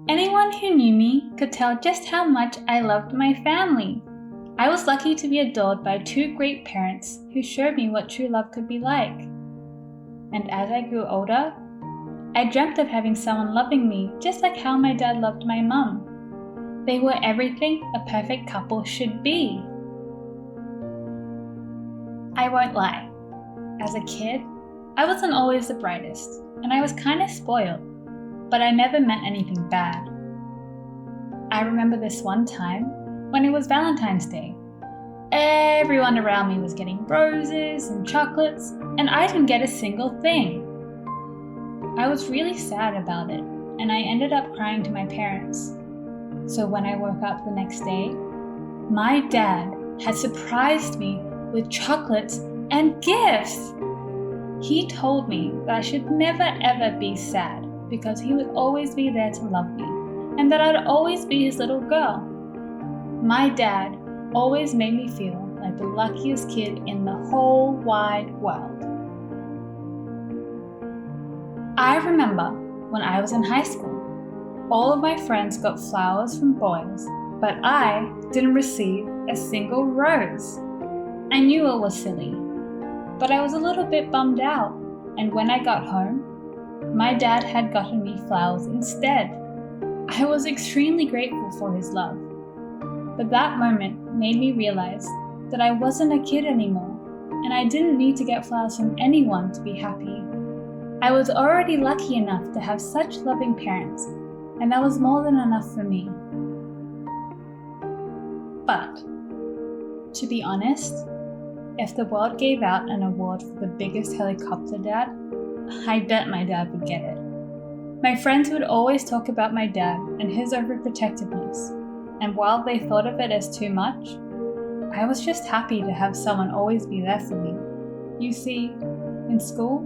Anyone who knew me could tell just how much I loved my family. I was lucky to be adored by two great parents who showed me what true love could be like. And as I grew older, I dreamt of having someone loving me just like how my dad loved my mum. They were everything a perfect couple should be. I won't lie. As a kid, I wasn't always the brightest, and I was kind of spoiled, but I never meant anything bad. I remember this one time when it was Valentine's Day. Everyone around me was getting roses and chocolates, and I didn't get a single thing. I was really sad about it, and I ended up crying to my parents. So when I woke up the next day, my dad had surprised me with chocolates and gifts. He told me that I should never ever be sad because he would always be there to love me, and that I'd always be his little girl. My dad always made me feel like the luckiest kid in the whole wide world. I remember when I was in high school, all of my friends got flowers from boys, but I didn't receive a single rose. I knew it was silly, but I was a little bit bummed out, and when I got home, my dad had gotten me flowers instead. I was extremely grateful for his love, but that moment made me realize that I wasn't a kid anymore, and I didn't need to get flowers from anyone to be happy. I was already lucky enough to have such loving parents, and that was more than enough for me. But, to be honest, if the world gave out an award for the biggest helicopter dad, I bet my dad would get it. My friends would always talk about my dad and his overprotectiveness, and while they thought of it as too much, I was just happy to have someone always be there for me. You see, in school,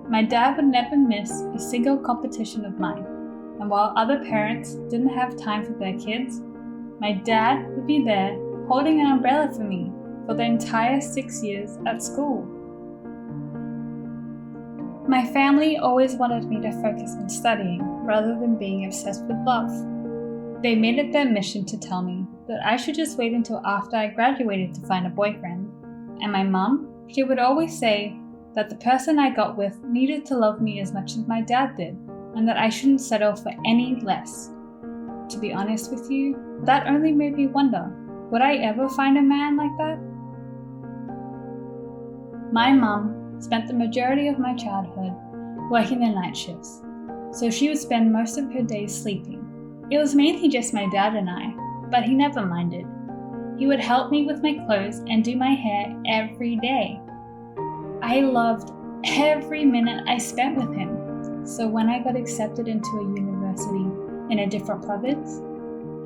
my dad would never miss a single competition of mine, and while other parents didn't have time for their kids, my dad would be there holding an umbrella for me for the entire 6 years at school. My family always wanted me to focus on studying rather than being obsessed with love. They made it their mission to tell me that I should just wait until after I graduated to find a boyfriend. And my mum, she would always say that the person I got with needed to love me as much as my dad did, and that I shouldn't settle for any less. To be honest with you, that only made me wonder, would I ever find a man like that? My mum spent the majority of my childhood working the night shifts, so she would spend most of her days sleeping. It was mainly just my dad and I, but he never minded. He would help me with my clothes and do my hair every day. I loved every minute I spent with him, so when I got accepted into a university in a different province,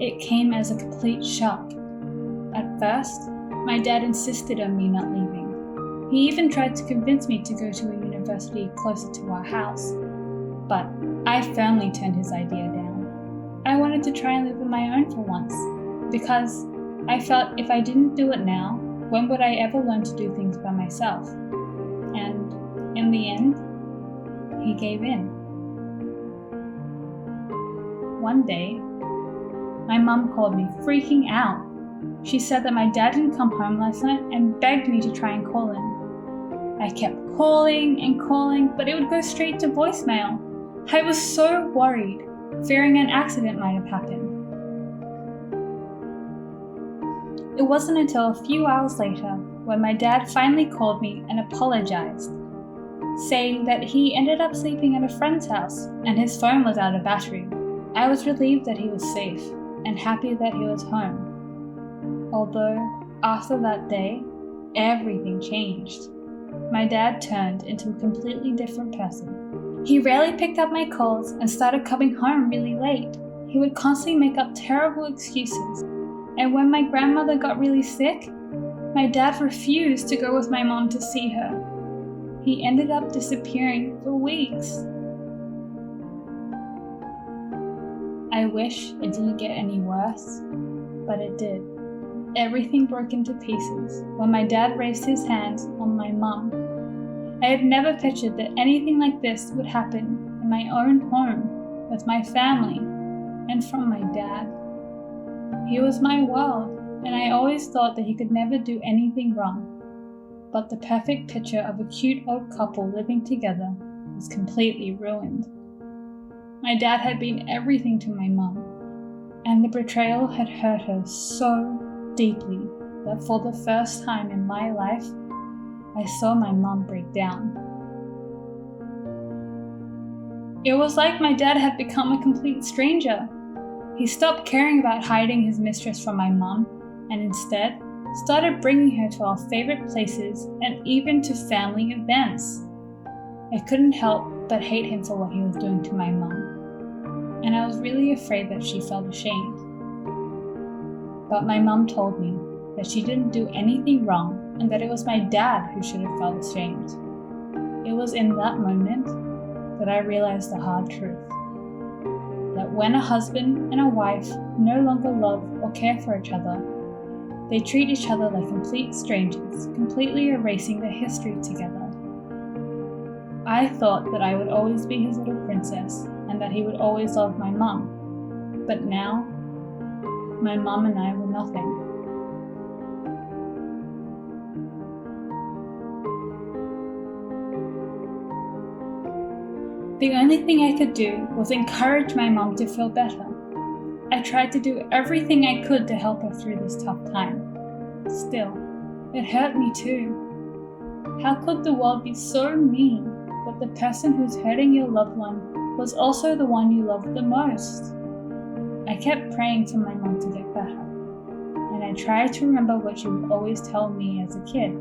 it came as a complete shock. At first, my dad insisted on me not leaving. He even tried to convince me to go to a university closer to our house, but I firmly turned his idea down. I wanted to try and live on my own for once, because I felt if I didn't do it now, when would I ever learn to do things by myself? And in the end, he gave in. One day, my mum called me freaking out. She said that my dad didn't come home last night and begged me to try and call him. I kept calling and calling, but it would go straight to voicemail. I was so worried, fearing an accident might have happened. It wasn't until a few hours later when my dad finally called me and apologized, saying that he ended up sleeping at a friend's house and his phone was out of battery. I was relieved that he was safe and happy that he was home. Although, after that day, everything changed. My dad turned into a completely different person. He rarely picked up my calls and started coming home really late. He would constantly make up terrible excuses. And when my grandmother got really sick, my dad refused to go with my mom to see her. He ended up disappearing for weeks. I wish it didn't get any worse, but it did. Everything broke into pieces when my dad raised his hands on my mom. I had never pictured that anything like this would happen in my own home with my family. and from my dad. He was my world, and I always thought that he could never do anything wrong. But the perfect picture of a cute old couple living together was completely ruined. My dad had been everything to my mum, and the betrayal had hurt her so deeply that for the first time in my life, I saw my mum break down. It was like my dad had become a complete stranger. He stopped caring about hiding his mistress from my mum, and instead started bringing her to our favorite places and even to family events. I couldn't help but hate him for what he was doing to my mum, and I was really afraid that she felt ashamed. But my mum told me that she didn't do anything wrong and that it was my dad who should have felt ashamed. It was in that moment that I realized the hard truth. That when a husband and a wife no longer love or care for each other, they treat each other like complete strangers, completely erasing their history together. I thought that I would always be his little princess and that he would always love my mum. But now, my mum and I were nothing. The only thing I could do was encourage my mom to feel better. I tried to do everything I could to help her through this tough time. Still, it hurt me too. How could the world be so mean that the person who's hurting your loved one was also the one you loved the most? I kept praying for my mom to get better, and I tried to remember what she would always tell me as a kid,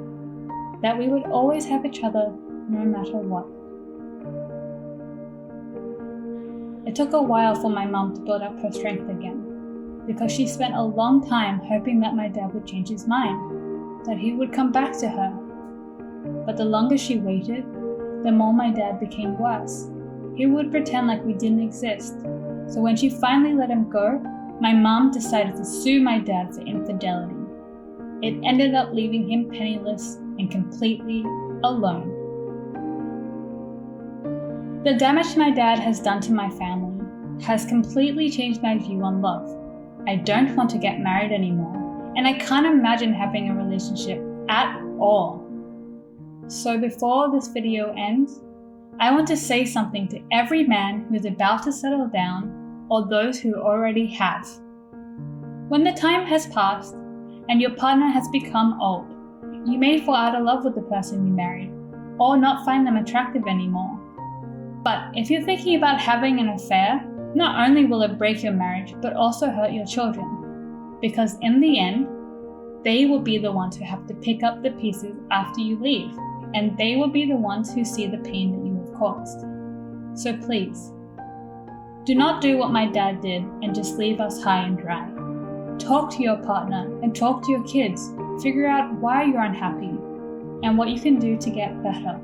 that we would always have each other no matter what. It took a while for my mom to build up her strength again, because she spent a long time hoping that my dad would change his mind, that he would come back to her. But the longer she waited, the more my dad became worse. He would pretend like we didn't exist. So when she finally let him go, my mom decided to sue my dad for infidelity. It ended up leaving him penniless and completely alone. The damage my dad has done to my family has completely changed my view on love. I don't want to get married anymore, and I can't imagine having a relationship at all. So before this video ends, I want to say something to every man who's about to settle down or those who already have. When the time has passed and your partner has become old, you may fall out of love with the person you married or not find them attractive anymore. But if you're thinking about having an affair, not only will it break your marriage, but also hurt your children. Because in the end, they will be the ones who have to pick up the pieces after you leave, and they will be the ones who see the pain that you have caused. So please, do not do what my dad did and just leave us high and dry. Talk to your partner and talk to your kids. Figure out why you're unhappy and what you can do to get better.